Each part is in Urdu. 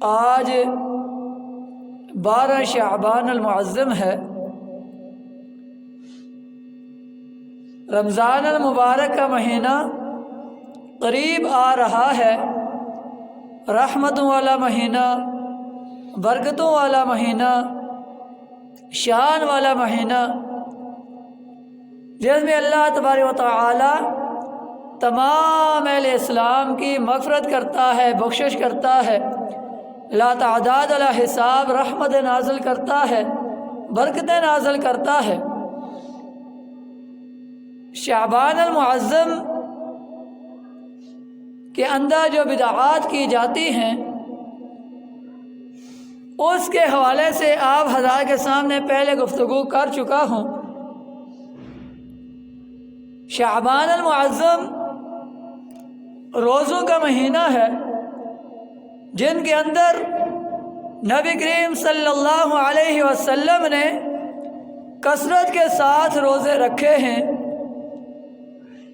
آج 12 شعبان المعظم ہے۔ رمضان المبارک کا مہینہ قریب آ رہا ہے۔ رحمتوں والا مہینہ، برکتوں والا مہینہ، شان والا مہینہ، جس میں اللہ تبارک و تعالی تمام اہل اسلام کی مغفرت کرتا ہے، بخشش کرتا ہے، لا تعداد ولا حساب رحمت نازل کرتا ہے، برکتیں نازل کرتا ہے۔ شعبان المعظم کے اندر جو بدعات کی جاتی ہیں اس کے حوالے سے آپ حضرات کے سامنے پہلے گفتگو کر چکا ہوں۔ شعبان المعظم روزوں کا مہینہ ہے جن کے اندر نبی کریم صلی اللہ علیہ وسلم نے کثرت کے ساتھ روزے رکھے ہیں۔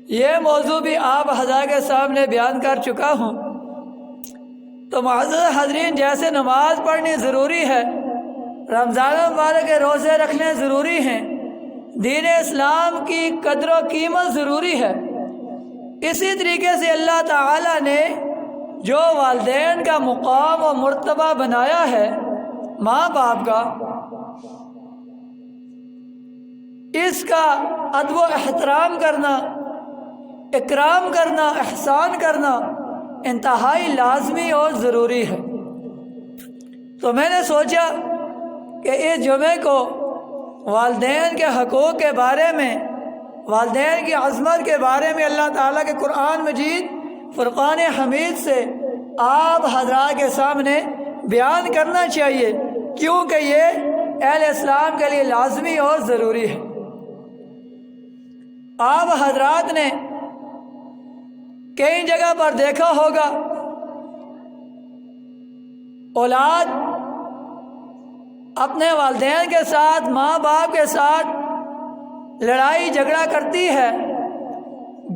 یہ موضوع بھی آپ حضرات کے سامنے بیان کر چکا ہوں۔ تو معزز حاضرین، جیسے نماز پڑھنی ضروری ہے، رمضان المبارک کے روزے رکھنے ضروری ہیں، دین اسلام کی قدر و قیمت ضروری ہے، اسی طریقے سے اللہ تعالی نے جو والدین کا مقام و مرتبہ بنایا ہے، ماں باپ کا، اس کا ادب و احترام کرنا، اکرام کرنا، احسان کرنا انتہائی لازمی اور ضروری ہے۔ تو میں نے سوچا کہ اس جمعے کو والدین کے حقوق کے بارے میں، والدین کی عظمت کے بارے میں اللہ تعالیٰ کے قرآن مجید فرقان حمید سے آپ حضرات کے سامنے بیان کرنا چاہیے، کیونکہ یہ اہل اسلام کے لیے لازمی اور ضروری ہے۔ آپ حضرات نے کئی جگہ پر دیکھا ہوگا، اولاد اپنے والدین کے ساتھ، ماں باپ کے ساتھ لڑائی جھگڑا کرتی ہے،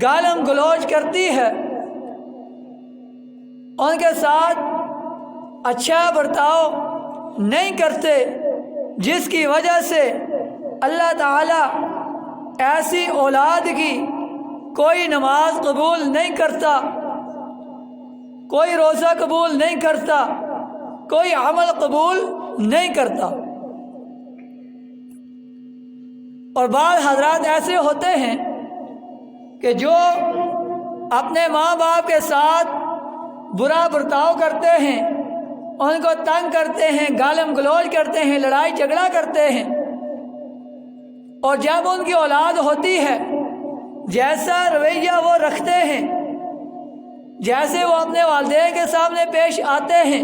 گالم گلوچ کرتی ہے، ان کے ساتھ اچھا برتاؤ نہیں کرتے، جس کی وجہ سے اللہ تعالیٰ ایسی اولاد کی کوئی نماز قبول نہیں کرتا، کوئی روزہ قبول نہیں کرتا، کوئی عمل قبول نہیں کرتا۔ اور بعض حضرات ایسے ہوتے ہیں کہ جو اپنے ماں باپ کے ساتھ برا برتاؤ کرتے ہیں، ان کو تنگ کرتے ہیں، گالم گلوچ کرتے ہیں، لڑائی جھگڑا کرتے ہیں، اور جب ان کی اولاد ہوتی ہے، جیسا رویہ وہ رکھتے ہیں، جیسے وہ اپنے والدین کے سامنے پیش آتے ہیں،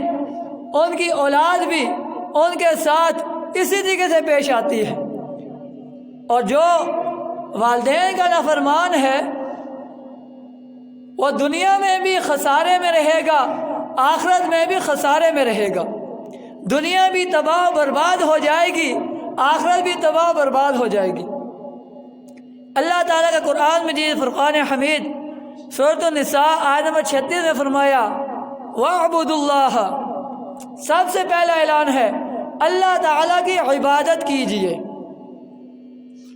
ان کی اولاد بھی ان کے ساتھ اسی طریقے سے پیش آتی ہے۔ اور جو والدین کا نافرمان ہے وہ دنیا میں بھی خسارے میں رہے گا، آخرت میں بھی خسارے میں رہے گا۔ دنیا بھی تباہ و برباد ہو جائے گی، آخرت بھی تباہ و برباد ہو جائے گی۔ اللہ تعالیٰ کا قرآن مجید فرقان حمید سورۃ النساء آیت نمبر 36 میں فرمایا، وَاعْبُدُوا اللَّهَ، سب سے پہلا اعلان ہے اللہ تعالیٰ کی عبادت کیجئے۔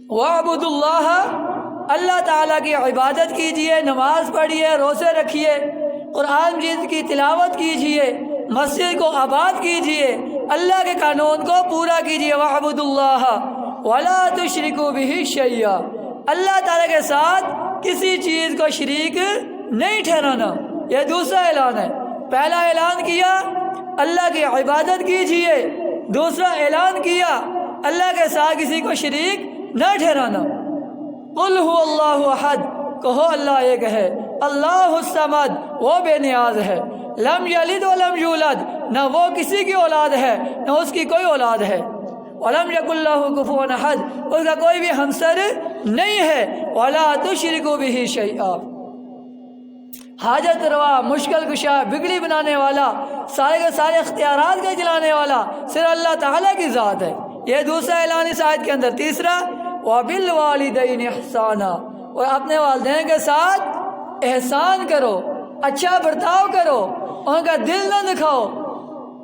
وَاعْبُدُوا اللَّهَ، اللہ تعالیٰ کی عبادت کیجئے، نماز پڑھیے، روزے رکھیے، قرآن مجید کی تلاوت کیجئے، مسجد کو آباد کیجئے، اللہ کے قانون کو پورا کیجئے۔ وَاعْبُدُوا اللَّهَ وَلَا تُشْرِكُوا بِهِ شَيْئًا، اللہ تعالیٰ کے ساتھ کسی چیز کو شریک نہیں ٹھہرانا۔ یہ دوسرا اعلان ہے۔ پہلا اعلان کیا اللہ کی عبادت کیجئے، دوسرا اعلان کیا اللہ کے ساتھ کسی کو شریک نہ ٹھہرانا۔ قُلْ هُوَ اللَّهُ أَحَدٌ، کہو اللہ ایک ہے، اللہ الصمد، وہ بے نیاز ہے، لم یلد ولم یولد، نہ وہ کسی کی اولاد ہے نہ اس کی کوئی اولاد ہے، وَلَمْ يَكُنْ لَهُ كُفُوًا أَحَدٌ، اس کا کوئی بھی ہمسر نہیں ہے، وَلَا تُشْرِكُوا بِهِ شَيْئًا، حاجت روا، مشکل کشا، بگڑی بنانے والا، سارے کے سارے اختیارات کا چلانے والا صرف اللہ تعالیٰ کی ذات ہے۔ یہ دوسرا اعلان اس آیت کے اندر۔ تیسرا، وَبِالْوَالِدَيْنِ إِحْسَانًا، اور اپنے والدین کے ساتھ احسان کرو، اچھا برتاؤ کرو، ان کا دل نہ دکھاؤ،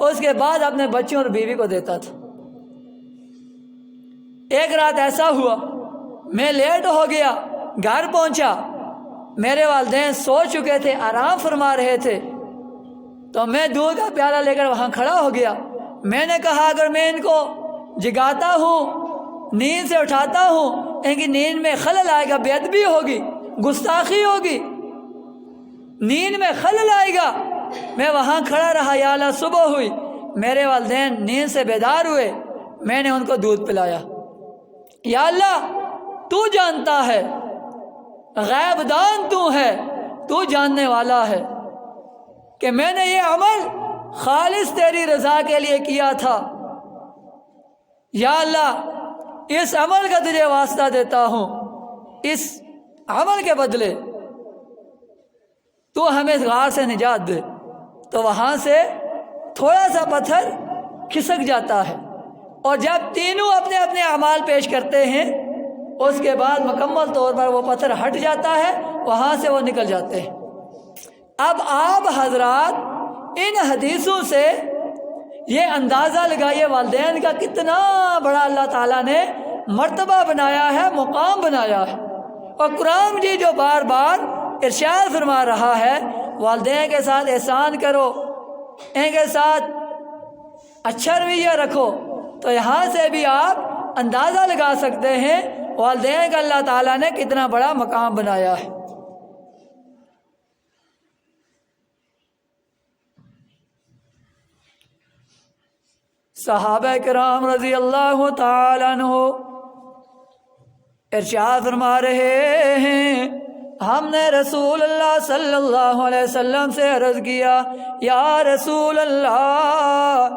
اس کے بعد اپنے بچوں اور بیوی کو دیتا تھا۔ ایک رات ایسا ہوا، میں لیٹ ہو گیا، گھر پہنچا، میرے والدین سو چکے تھے، آرام فرما رہے تھے، تو میں دودھ کا پیالہ لے کر وہاں کھڑا ہو گیا۔ میں نے کہا اگر میں ان کو جگاتا ہوں، نیند سے اٹھاتا ہوں، ان کی نیند میں خلل آئے گا، بے ادبی ہوگی، گستاخی ہوگی، نیند میں خلل آئے گا۔ میں وہاں کھڑا رہا، یا اللہ صبح ہوئی، میرے والدین نیند سے بیدار ہوئے، میں نے ان کو دودھ پلایا۔ یا اللہ تو جانتا ہے، غیب دان تو ہے، تو جاننے والا ہے کہ میں نے یہ عمل خالص تیری رضا کے لیے کیا تھا۔ یا اللہ اس عمل کا تجھے واسطہ دیتا ہوں، اس عمل کے بدلے تو ہمیں اس غار سے نجات دے۔ تو وہاں سے تھوڑا سا پتھر کھسک جاتا ہے، اور جب تینوں اپنے اپنے اعمال پیش کرتے ہیں، اس کے بعد مکمل طور پر وہ پتھر ہٹ جاتا ہے، وہاں سے وہ نکل جاتے ہیں۔ اب آپ حضرات ان حدیثوں سے یہ اندازہ لگائیے والدین کا کتنا بڑا اللہ تعالیٰ نے مرتبہ بنایا ہے، مقام بنایا ہے۔ اور قرآن جی جو بار بار ارشاد فرما رہا ہے والدین کے ساتھ احسان کرو، ان کے ساتھ اچھا رویہ رکھو، تو یہاں سے بھی آپ اندازہ لگا سکتے ہیں والدین کا اللہ تعالیٰ نے کتنا بڑا مقام بنایا ہے۔ صحابہ کرام رضی اللہ تعالیٰ عنہ ارشاد فرما رہے ہیں، ہم نے رسول اللہ صلی اللہ علیہ وسلم سے عرض کیا، یا رسول اللہ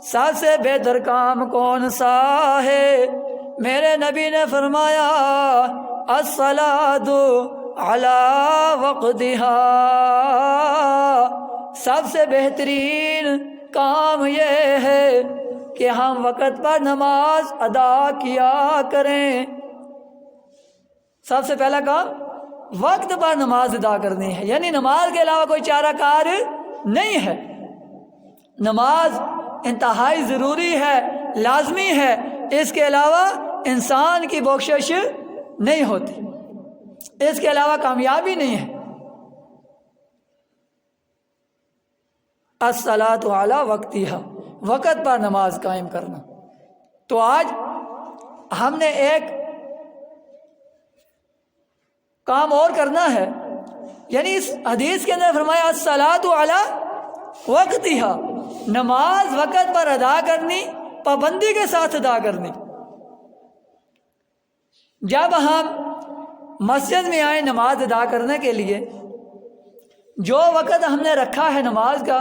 سب سے بہتر کام کون سا ہے؟ میرے نبی نے فرمایا الصلاۃ علی وقتہا، سب سے بہترین کام یہ ہے کہ ہم وقت پر نماز ادا کیا کریں۔ سب سے پہلا کام وقت پر نماز ادا کرنی ہے، یعنی نماز کے علاوہ کوئی چارہ کار نہیں ہے۔ نماز انتہائی ضروری ہے، لازمی ہے، اس کے علاوہ انسان کی بخشش نہیں ہوتی، اس کے علاوہ کامیابی نہیں ہے۔ الصلاۃ علی وقتہا، وقت پر نماز قائم کرنا۔ تو آج ہم نے ایک کام اور کرنا ہے، یعنی اس حدیث کے اندر فرمایا الصلاۃ علی وقتہا، نماز وقت پر ادا کرنی، پابندی کے ساتھ ادا کرنی۔ جب ہم مسجد میں آئیں نماز ادا کرنے کے لیے، جو وقت ہم نے رکھا ہے نماز کا،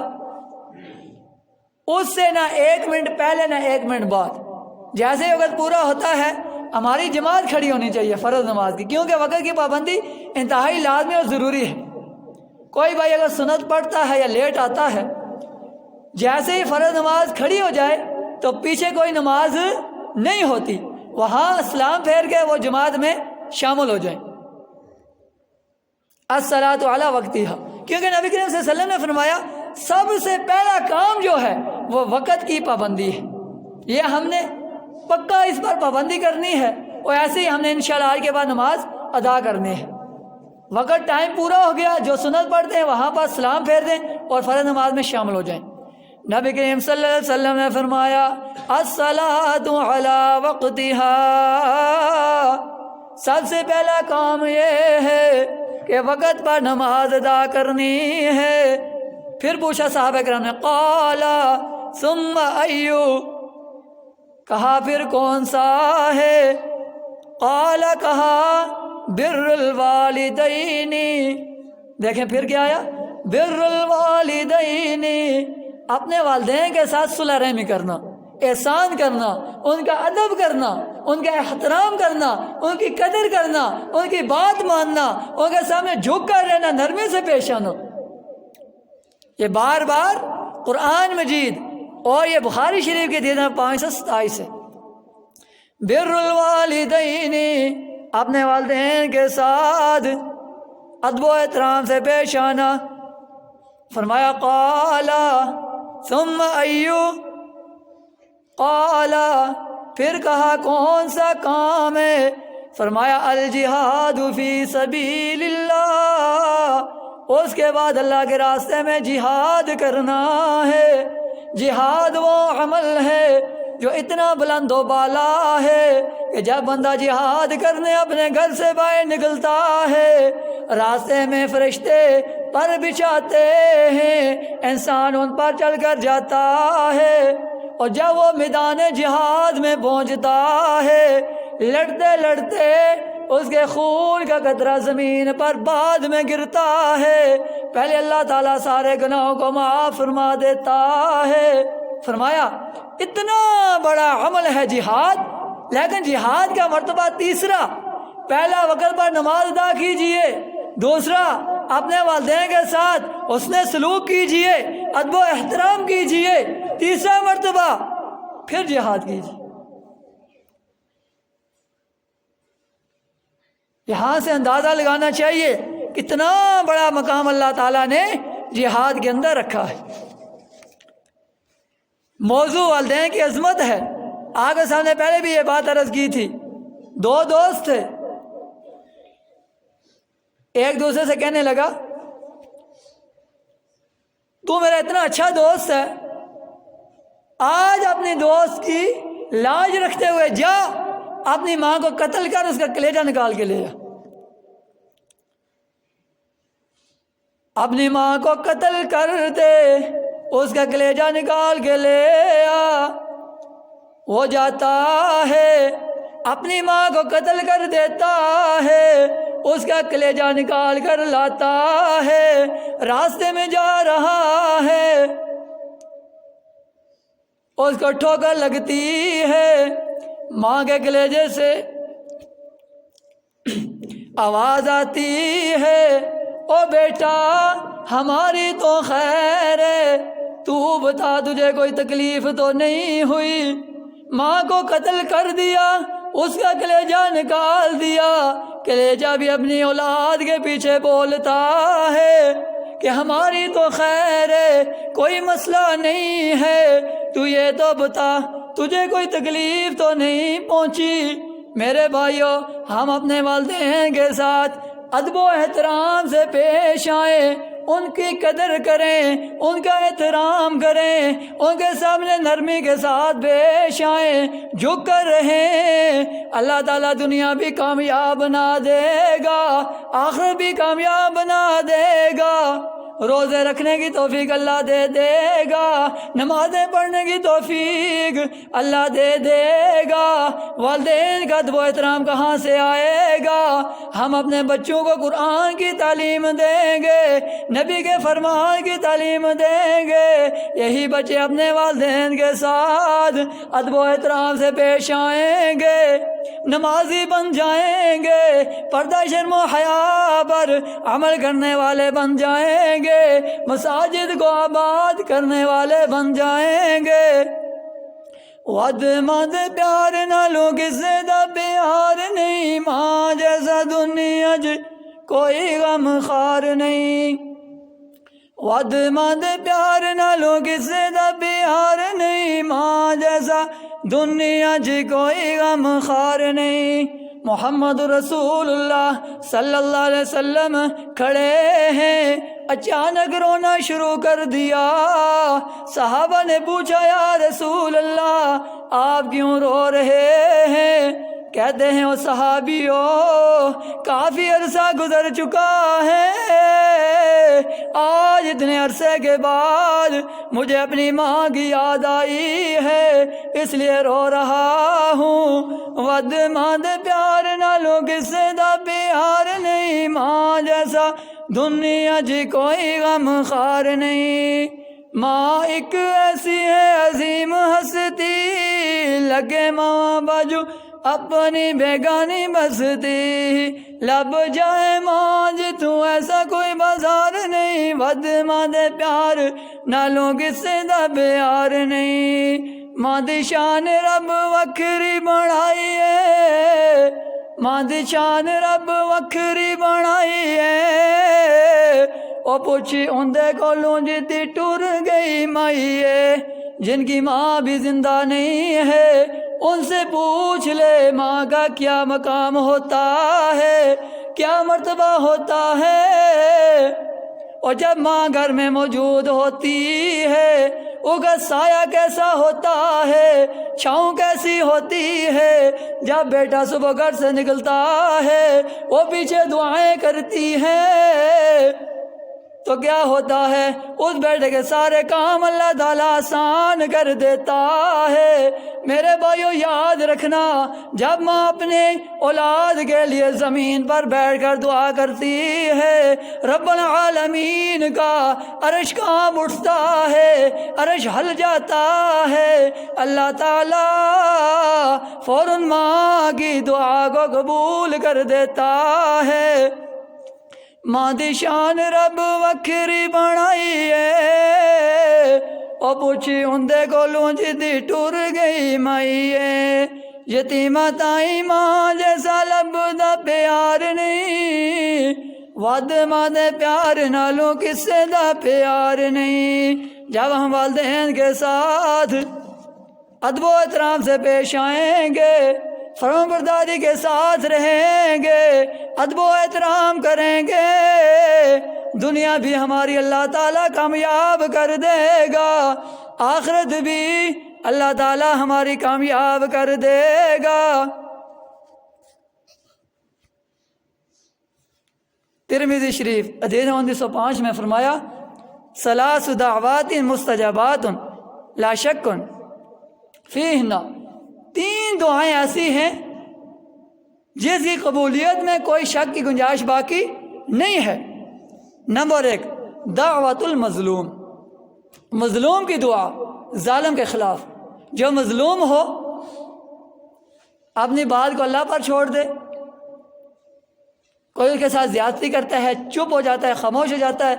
اس سے نہ 1 منٹ پہلے نہ 1 منٹ بعد، جیسے ہی وقت پورا ہوتا ہے ہماری جماعت کھڑی ہونی چاہیے فرض نماز کی، کیونکہ وقت کی پابندی انتہائی لازمی اور ضروری ہے۔ کوئی بھائی اگر سنت پڑھتا ہے یا لیٹ آتا ہے، جیسے ہی فرض نماز کھڑی ہو جائے تو پیچھے کوئی نماز نہیں ہوتی، وہاں سلام پھیر کے وہ جماعت میں شامل ہو جائیں۔ الصلاۃ علی وقتہا، کیونکہ نبی کریم صلی اللہ علیہ وسلم نے فرمایا سب سے پہلا کام جو ہے وہ وقت کی پابندی ہے۔ یہ ہم نے پکا اس پر پابندی کرنی ہے، اور ایسے ہی ہم نے انشاءاللہ آج کے بعد نماز ادا کرنی ہے۔ وقت ٹائم پورا ہو گیا، جو سنت پڑھتے ہیں وہاں پر سلام پھیر دیں اور فرض نماز میں شامل ہو جائیں۔ نبی کریم صلی اللہ علیہ وسلم نے فرمایا الصلاۃ علی وقتہا، سب سے پہلا کام یہ ہے کہ وقت پر نماز ادا کرنی ہے۔ پھر پوچھا صحابہ کرام نے قال ثم ایو، کہا پھر کون سا ہے؟ قال، کہا بر الوالدین، دیکھیں پھر کیا آیا، بر الوالدین، اپنے والدین کے ساتھ صلح رحمی کرنا، احسان کرنا، ان کا ادب کرنا، ان کا احترام کرنا، ان کی قدر کرنا، ان کی بات ماننا، ان کے سامنے جھک کر رہنا، نرمی سے پیش آنا۔ یہ بار بار قرآن مجید اور یہ بخاری شریف کے دیدہ 527 ہے۔ بر الوالدین، اپنے والدین کے ساتھ ادب و احترام سے پیش آنا۔ فرمایا قال، ثم ایو قال پھر کہا کون سا کام ہے؟ فرمایا الجہاد فی سبیل اللہ، اس کے بعد اللہ کے راستے میں جہاد کرنا ہے۔ جہاد وہ عمل ہے جو اتنا بلند و بالا ہے کہ جب بندہ جہاد کرنے اپنے گھر سے باہر نکلتا ہے، راستے میں فرشتے پر بچھاتے ہیں، انسان ان پر چل کر جاتا ہے، اور جب وہ میدان جہاد میں پہنچتا ہے، لڑتے لڑتے اس کے خون کا قطرہ زمین پر بعد میں گرتا ہے، پہلے اللہ تعالیٰ سارے گناہوں کو معاف فرما دیتا ہے۔ فرمایا اتنا بڑا عمل ہے جہاد، لیکن جہاد کا مرتبہ تیسرا، پہلا وقت پر نماز ادا کیجئے، دوسرا اپنے والدین کے ساتھ حسن سلوک کیجئے، ادب و احترام کیجئے، تیسرا مرتبہ پھر جہاد کیجئے۔ یہاں سے اندازہ لگانا چاہیے کتنا بڑا مقام اللہ تعالیٰ نے جہاد کے اندر رکھا ہے۔ موضوع والدین کی عظمت ہے۔ آگے سامنے پہلے بھی یہ بات عرض کی تھی، دو دوست تھے، ایک دوسرے سے کہنے لگا تو میرا اتنا اچھا دوست ہے، آج اپنی دوست کی لاج رکھتے ہوئے جا اپنی ماں کو قتل کر اس کا کلیجہ نکال کے لے جا۔ اپنی ماں کو قتل کر دے، اس کا کلیجہ نکال کے لے آ۔ وہ جاتا ہے، اپنی ماں کو قتل کر دیتا ہے، اس کا کلیجہ نکال کر لاتا ہے، راستے میں جا رہا ہے، اس کو ٹھوکر لگتی ہے، ماں کے کلیجے سے آواز آتی ہے او بیٹا ہماری تو خیر ہے، تو بتا تجھے کوئی تکلیف تو نہیں ہوئی؟ ماں کو قتل کر دیا، اس کا کلیجہ نکال دیا، کلیجہ بھی اپنی اولاد کے پیچھے بولتا ہے کہ ہماری تو خیر ہے، کوئی مسئلہ نہیں ہے، تو یہ تو بتا تجھے کوئی تکلیف تو نہیں پہنچی؟ میرے بھائیوں، ہم اپنے والدین کے ساتھ ادب و احترام سے پیش آئیں، ان کی قدر کریں، ان کا احترام کریں، ان کے سامنے نرمی کے ساتھ پیش آئیں، جھک کر رہیں، اللہ تعالیٰ دنیا بھی کامیاب بنا دے گا، آخرت بھی کامیاب بنا دے گا، روزے رکھنے کی توفیق اللہ دے دے گا، نمازیں پڑھنے کی توفیق اللہ دے دے گا۔ والدین کا ادب و احترام کہاں سے آئے گا؟ ہم اپنے بچوں کو قرآن کی تعلیم دیں گے، نبی کے فرمان کی تعلیم دیں گے، یہی بچے اپنے والدین کے ساتھ ادب و احترام سے پیش آئیں گے، نمازی بن جائیں گے، پردہ شرم و حیا پر عمل کرنے والے بن جائیں گے، مساجد کو آباد کرنے والے بن جائیں گے۔ ود مد پیار نہ لو کسے دا پیار نہیں، ماں جیسا دنیا کوئی غم خار نہیں۔ ود مد پیار نہ لو کسے دا پیار نہیں، ماں جیسا دنیا کوئی غم خار نہیں۔ محمد رسول اللہ صلی اللہ علیہ وسلم کھڑے ہیں، اچانک رونا شروع کر دیا، صحابہ نے پوچھا یا رسول اللہ آپ کیوں رو رہے ہیں؟ کہتے ہیں او صحابیوں کافی عرصہ گزر چکا ہے، آج اتنے عرصے کے بعد مجھے اپنی ماں کی یاد آئی ہے، اس لیے رو رہا ہوں۔ ود ماں دے پیار نہ لو کسے دا پیار نہیں، ماں جیسا دنیا جی کوئی غم خار نہیں۔ ماں ایک ایسی ہے عظیم ہستی، لگے ماں باجو اپنی بیگانی بستی، لب جائے ماں جی تو ایسا کوئی بازار نہیں، ود ماں دے پیار نہ لو کسے دا پیار نہیں۔ ماں دی شان رب وکھری بنائی ہے، ماں دی شان رب وکھری بنائی ہے، او پوچھی اندے کولوں جدی ٹر گئی مائیے، جن کی ماں بھی زندہ نہیں ہے ان سے پوچھ لے ماں کا کیا مقام ہوتا ہے، کیا مرتبہ ہوتا ہے۔ اور جب ماں گھر میں موجود ہوتی ہے اس کا سایہ کیسا ہوتا ہے، چھاؤں کیسی ہوتی ہے۔ جب بیٹا صبح گھر سے نکلتا ہے وہ پیچھے دعائیں کرتی ہے تو کیا ہوتا ہے، اس بیٹے کے سارے کام اللہ تعالیٰ آسان کر دیتا ہے۔ میرے بھائیو یاد رکھنا، جب ماں اپنے اولاد کے لیے زمین پر بیٹھ کر دعا کرتی ہے رب العالمین کا عرش کانپ اٹھتا ہے، عرش ہل جاتا ہے، اللہ تعالیٰ فوراً ماں کی دعا کو قبول کر دیتا ہے۔ ماں دی شان رب وکھری بنائی ہے، او پوچھی اندے کولوں جدی ٹر گئی مائیے، یتیمہ تائی ماں جیسا لبدا پیار نہیں، ود ماں دے پیار نالوں کسے دا پیار نہیں۔ جب ہم والدین کے ساتھ ادب و احترام سے پیش آئیں گے، فرمان برداری کے ساتھ رہیں گے، ادب و احترام کریں گے، دنیا بھی ہماری اللہ تعالیٰ کامیاب کر دے گا، آخرت بھی اللہ تعالیٰ ہماری کامیاب کر دے گا۔ ترمذی شریف حدیث 1905 میں فرمایا ثلاث دعوات مستجابات لا شک فیہن، تین دعائیں ایسی ہیں جس کی قبولیت میں کوئی شک کی گنجائش باقی نہیں ہے۔ نمبر 1 دعوت المظلوم، مظلوم کی دعا، ظالم کے خلاف۔ جو مظلوم ہو اپنی بات کو اللہ پر چھوڑ دے، کوئی اس کے ساتھ زیادتی کرتا ہے چپ ہو جاتا ہے، خاموش ہو جاتا ہے،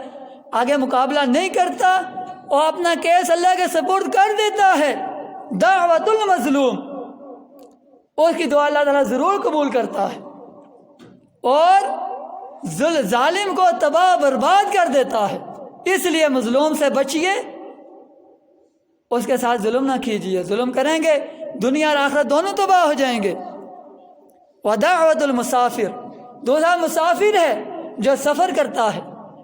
آگے مقابلہ نہیں کرتا اور اپنا کیس اللہ کے سپرد کر دیتا ہے، دعوت المظلوم، اس کی دعا اللہ تعالیٰ ضرور قبول کرتا ہے اور ظالم کو تباہ برباد کر دیتا ہے۔ اس لیے مظلوم سے بچیے، اس کے ساتھ ظلم نہ کیجیے، ظلم کریں گے دنیا اور آخرت دونوں تباہ ہو جائیں گے۔ ودعوت المسافر، دوسرا مسافر ہے جو سفر کرتا ہے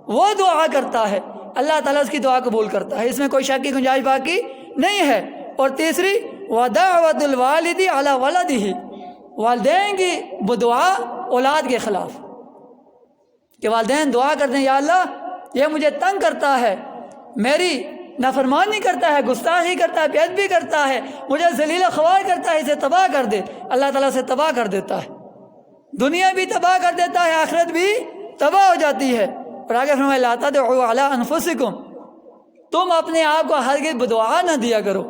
وہ دعا کرتا ہے، اللہ تعالیٰ اس کی دعا قبول کرتا ہے، اس میں کوئی شک کی گنجائش باقی نہیں ہے۔ اور تیسری ودعوت الوالد علی ولدہ، والدین کی بدعا اولاد کے خلاف، کہ والدین دعا کرتے ہیں یا اللہ یہ مجھے تنگ کرتا ہے، میری نافرمانی کرتا ہے، گستاخی کرتا ہے، بے ادبی کرتا ہے، مجھے ذلیل و خوار کرتا ہے، اسے تباہ کر دے۔ اللہ تعالیٰ سے تباہ کر دیتا ہے، دنیا بھی تباہ کر دیتا ہے، آخرت بھی تباہ ہو جاتی ہے۔ اور آگے فرمایا لا تدعوا علی انفسکم، تم اپنے آپ کو ہرگز بدعا نہ دیا کرو۔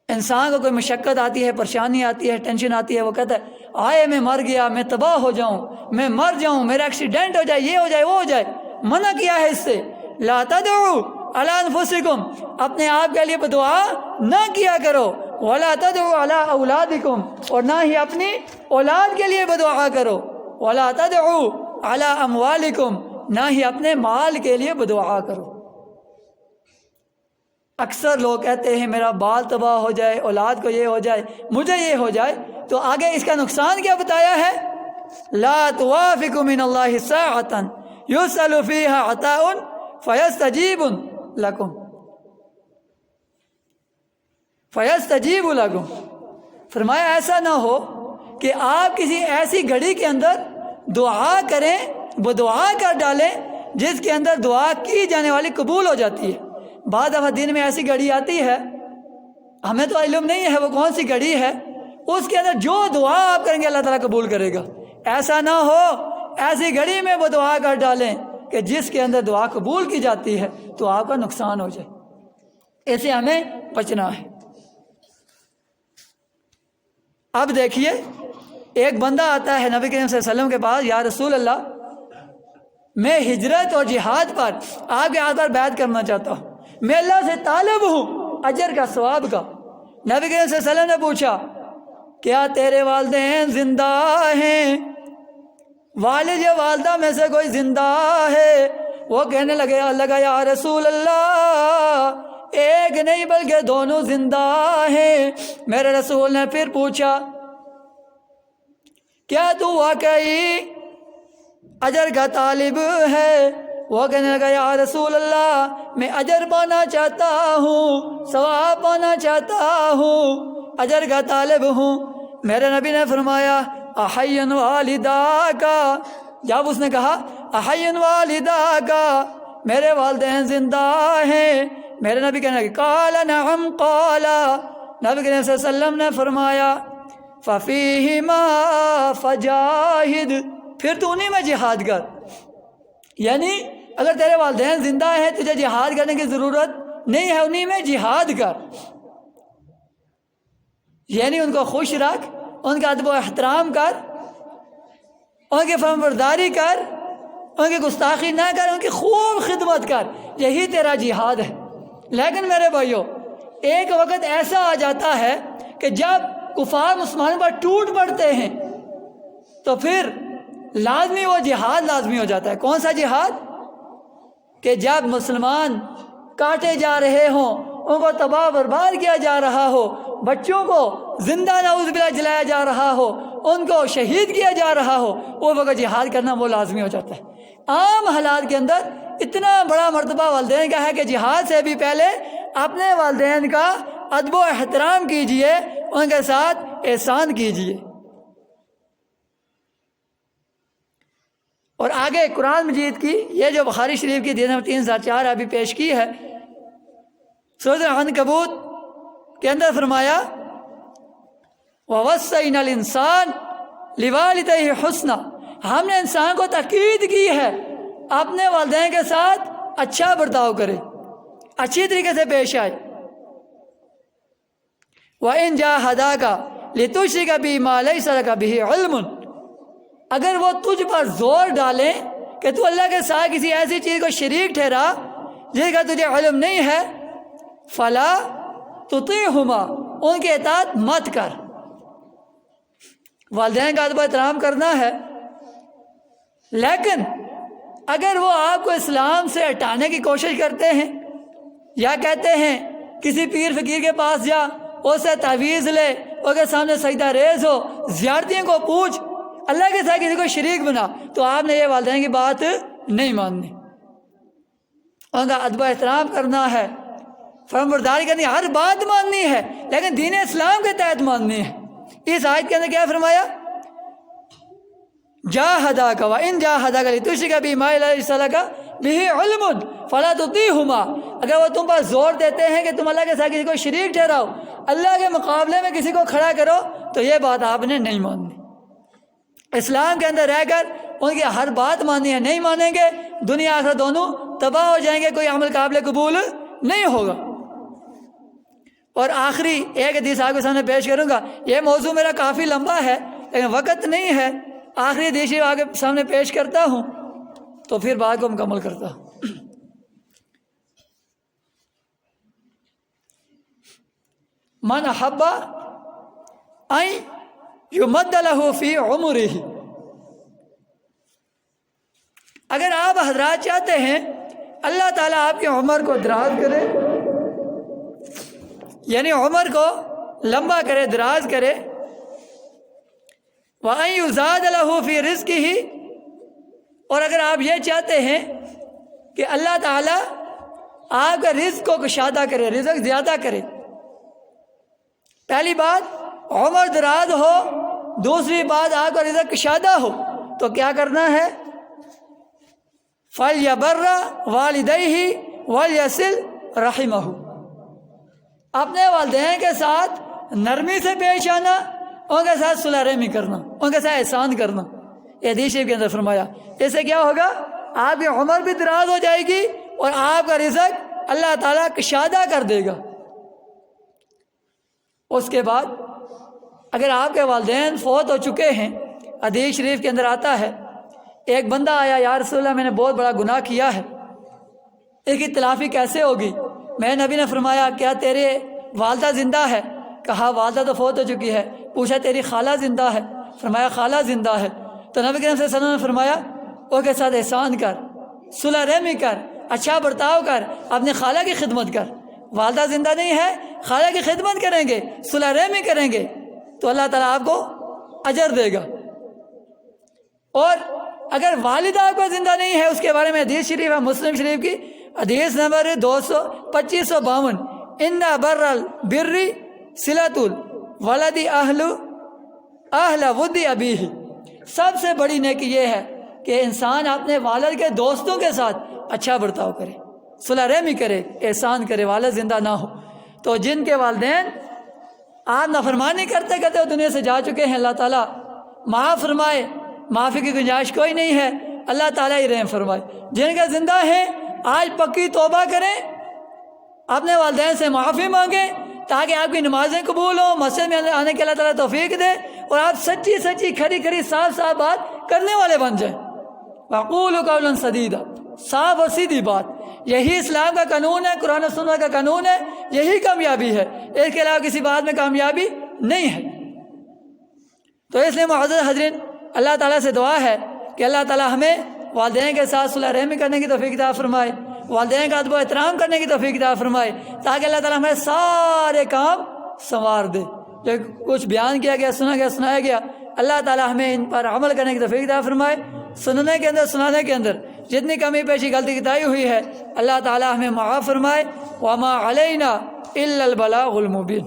انسان کو کوئی مشقت آتی ہے، پریشانی آتی ہے، ٹینشن آتی ہے، وہ کہتا ہے آئے میں مر گیا، میں تباہ ہو جاؤں، میں مر جاؤں، میرا ایکسیڈنٹ ہو جائے، یہ ہو جائے، وہ ہو جائے۔ منع کیا ہے اس سے، لا تدعوا علی انفسکم، اپنے آپ کے لیے بدعا نہ کیا کرو، ولا تدعوا علی اولادکم، اور نہ ہی اپنی اولاد کے لیے بدعا کرو، ولا تدعوا علی اموالکم، نہ ہی اپنے مال کے لیے بدعا کرو۔ اکثر لوگ کہتے ہیں میرا بال تباہ ہو جائے، اولاد کو یہ ہو جائے، مجھے یہ ہو جائے، تو آگے اس کا نقصان کیا بتایا ہے، لا توافق من اللہ ساعۃ یسأل فیہا عطاء فیستجیب لکم، فیستجیب لکم، فرمایا ایسا نہ ہو کہ آپ کسی ایسی گھڑی کے اندر دعا کریں، وہ دعا کر ڈالیں جس کے اندر دعا کی جانے والی قبول ہو جاتی ہے۔ بعض دفعہ دن میں ایسی گھڑی آتی ہے، ہمیں تو علم نہیں ہے وہ کون سی گھڑی ہے، اس کے اندر جو دعا آپ کریں گے اللہ تعالیٰ قبول کرے گا۔ ایسا نہ ہو ایسی گھڑی میں وہ دعا کر ڈالیں کہ جس کے اندر دعا قبول کی جاتی ہے تو آپ کا نقصان ہو جائے، ایسے ہمیں بچنا ہے۔ اب دیکھیے ایک بندہ آتا ہے نبی کریم صلی اللہ علیہ وسلم کے پاس، یا رسول اللہ میں ہجرت اور جہاد پر آپ کے ہاتھ پر بیعت کرنا چاہتا ہوں، میں اللہ سے طالب ہوں اجر کا، ثواب کا۔ نبی کریم صلی اللہ علیہ وسلم نے پوچھا کیا تیرے والدین زندہ ہیں؟ والد یا والدہ میں سے کوئی زندہ ہے؟ وہ کہنے لگا یا رسول اللہ ایک نہیں بلکہ دونوں زندہ ہیں۔ میرے رسول نے پھر پوچھا کیا تو واقعی اجر کا طالب ہے؟ وہ کہنے لگا یا رسول اللہ میں اجر پانا چاہتا ہوں، ثواب پانا چاہتا ہوں، اجر کا طالب ہوں۔ میرے نبی نے فرمایا احین والدہ کا، جب اس نے کہا احین والدہ کا، میرے والدین زندہ ہیں، میرے نبی کہنے لگے قال نعم، قال نبی کریم صلی اللہ علیہ وسلم نے فرمایا ففیہما فجاہد، پھر تو انہیں میں جہاد کر، یعنی اگر تیرے والدین زندہ ہیں تجھے جہاد کرنے کی ضرورت نہیں ہے، انہیں میں جہاد کر، یعنی ان کو خوش رکھ، ان کا ادب و احترام کر، ان کی فرمانبرداری کر، ان کی گستاخی نہ کر، ان کی خوب خدمت کر، یہی تیرا جہاد ہے۔ لیکن میرے بھائیو ایک وقت ایسا آ جاتا ہے کہ جب کفار مسلمانوں پر ٹوٹ پڑتے ہیں تو پھر لازمی وہ جہاد لازمی ہو جاتا ہے۔ کون سا جہاد؟ کہ جب مسلمان کاٹے جا رہے ہوں، ان کو تباہ برباد کیا جا رہا ہو، بچوں کو زندہ نعوذ باللہ جلایا جا رہا ہو، ان کو شہید کیا جا رہا ہو، وہ وقت جہاد کرنا وہ لازمی ہو جاتا ہے۔ عام حالات کے اندر اتنا بڑا مرتبہ والدین کا ہے کہ جہاد سے بھی پہلے اپنے والدین کا ادب و احترام کیجئے، ان کے ساتھ احسان کیجئے۔ اور آگے قرآن مجید کی یہ جو بخاری شریف کی 304 ابھی پیش کی ہے، سورۃ العنکبوت کے اندر فرمایا وَوَصَّيْنَا الْإِنسَانَ لِوَالِدَيْهِ حُسْنًا، ہم نے انسان کو تاکید کی ہے اپنے والدین کے ساتھ اچھا برتاؤ کرے، اچھی طریقے سے پیش آئے۔ وَإِنْ جَاهَدَاكَ لِتُشْرِكَ بِي مَا لَيْسَ لَكَ بِهِ عِلْمٌ، اگر وہ تجھ پر زور ڈالیں کہ تو اللہ کے ساتھ کسی ایسی چیز کو شریک ٹھہرا جس کا تجھے علم نہیں ہے، فلا تطیعہما، ان کی اطاعت مت کر۔ والدین کا ادب و احترام کرنا ہے، لیکن اگر وہ آپ کو اسلام سے ہٹانے کی کوشش کرتے ہیں یا کہتے ہیں کسی پیر فقیر کے پاس جا، اس سے تعویذ لے، اس کے سامنے سجدہ ریز ہو، زیارتیوں کو پوچھ، اللہ کے ساتھ کسی کو شریک بنا، تو آپ نے یہ والدین کی بات نہیں ماننی، ان کا ادب و احترام کرنا ہے، فرمانبرداری کرنی ہے، ہر بات ماننی ہے، لیکن دین اسلام کے تحت ماننی ہے۔ اس آیت کے اندر کیا فرمایا؟ جاہداک وَإِنْ جَاهَدَاكَ لِتُشْرِكَ بِي مَا لَيْسَ لَكَ بِهِ عِلْمٌ فَلَا تُطِيعْهُمَا، اگر وہ تم پر زور دیتے ہیں کہ تم اللہ کے ساتھ کسی کو شریک ٹھہراؤ، اللہ کے مقابلے میں کسی کو کھڑا کرو، تو یہ بات آپ نے نہیں ماننی۔ اسلام کے اندر رہ کر ان کی ہر بات ماننی ہے، نہیں مانیں گے دنیا آخرت دونوں تباہ ہو جائیں گے، کوئی عمل قابل قبول نہیں ہوگا۔ اور آخری ایک حدیث آپ کے سامنے پیش کروں گا، یہ موضوع میرا کافی لمبا ہے لیکن وقت نہیں ہے، آخری حدیث آپ کے سامنے پیش کرتا ہوں تو پھر بات کو مکمل کرتا ہوں۔ من احب ان یمد لہ فی عمرہ، اگر آپ حضرات چاہتے ہیں اللہ تعالیٰ آپ کی عمر کو دراز کرے، یعنی عمر کو لمبا کرے، دراز کرے، وَأَن يُزَادَ لَهُ فِي رِزْقِهِ، اور اگر آپ یہ چاہتے ہیں کہ اللہ تعالیٰ آپ کا رزق کو کشادہ کرے، رزق زیادہ کرے، پہلی بات عمر دراز ہو، دوسری بات آپ کا رزق کشادہ ہو، تو کیا کرنا ہے؟ فَلْيَبَرَّ وَالِدَيْهِ وَلْيَصِلْ رَحِمَهُ، اپنے والدین کے ساتھ نرمی سے پیش آنا، ان کے ساتھ صلح رحمی کرنا، ان کے ساتھ احسان کرنا۔ یہ حدیث شریف کے اندر فرمایا، اس سے کیا ہوگا؟ آپ کی عمر بھی دراز ہو جائے گی اور آپ کا رزق اللہ تعالیٰ کشادہ کر دے گا۔ اس کے بعد اگر آپ کے والدین فوت ہو چکے ہیں، حدیث شریف کے اندر آتا ہے ایک بندہ آیا، یا رسول اللہ میں نے بہت بڑا گناہ کیا ہے، اس کی تلافی کیسے ہوگی؟ میں نبی نے فرمایا کیا تیرے والدہ زندہ ہے؟ کہا والدہ تو فوت ہو چکی ہے۔ پوچھا تیری خالہ زندہ ہے؟ فرمایا خالہ زندہ ہے۔ تو نبی کریم صلی اللہ علیہ وسلم نے فرمایا ان کے ساتھ احسان کر، صلح رحمی کر، اچھا برتاؤ کر، اپنے خالہ کی خدمت کر۔ والدہ زندہ نہیں ہے، خالہ کی خدمت کریں گے، صلح رحمی کریں گے تو اللہ تعالیٰ آپ کو اجر دے گا۔ اور اگر والدہ آپ کو زندہ نہیں ہے، اس کے بارے میں حدیث شریف ہے مسلم شریف کی حدیث نمبر 2552، ان بر البر صلۃ الولد اہل ود ابیہ، سب سے بڑی نیکی یہ ہے کہ انسان اپنے والد کے دوستوں کے ساتھ اچھا برتاؤ کرے، صلح رحمی کرے، احسان کرے، والد زندہ نہ ہو۔ تو جن کے والدین آپ نافرمانی کرتے کرتے وہ دنیا سے جا چکے ہیں، اللہ تعالیٰ معاف فرمائے، معافی کی گنجائش کوئی نہیں ہے، اللہ تعالیٰ ہی رحم فرمائے۔ جن کا زندہ ہیں آج پکی توبہ کریں، اپنے والدین سے معافی مانگیں تاکہ آپ کی نمازیں قبول ہوں، مسجد میں آنے کے اللہ تعالیٰ توفیق دے اور آپ سچی سچی کھری کھری صاف صاف بات کرنے والے بن جائیں۔ وَقُولُوا قَوْلًا سَدِيدًا، صاف اور سیدھی بات، یہی اسلام کا قانون ہے، قرآن و سنت کا قانون ہے، یہی کامیابی ہے، اس کے علاوہ کسی بات میں کامیابی نہیں ہے۔ تو اس لیے معزز حضرین، اللہ تعالیٰ سے دعا ہے کہ اللہ تعالیٰ ہمیں والدین کے ساتھ صلح رحمی کرنے کی توفیق عطا فرمائے، والدین کا ادب و احترام کرنے کی توفیق عطا فرمائے، تاکہ اللہ تعالیٰ ہمیں سارے کام سنوار دے۔ جو کچھ بیان کیا گیا، سنا گیا، سنایا گیا، اللہ تعالیٰ ہمیں ان پر عمل کرنے کی توفیق عطا فرمائے۔ سننے کے اندر، سنانے کے اندر جتنی کمی پیشی غلطی کتائی ہوئی ہے، اللہ تعالیٰ ہمیں معاف فرمائے۔ وما علینا الا البلاغ المبین۔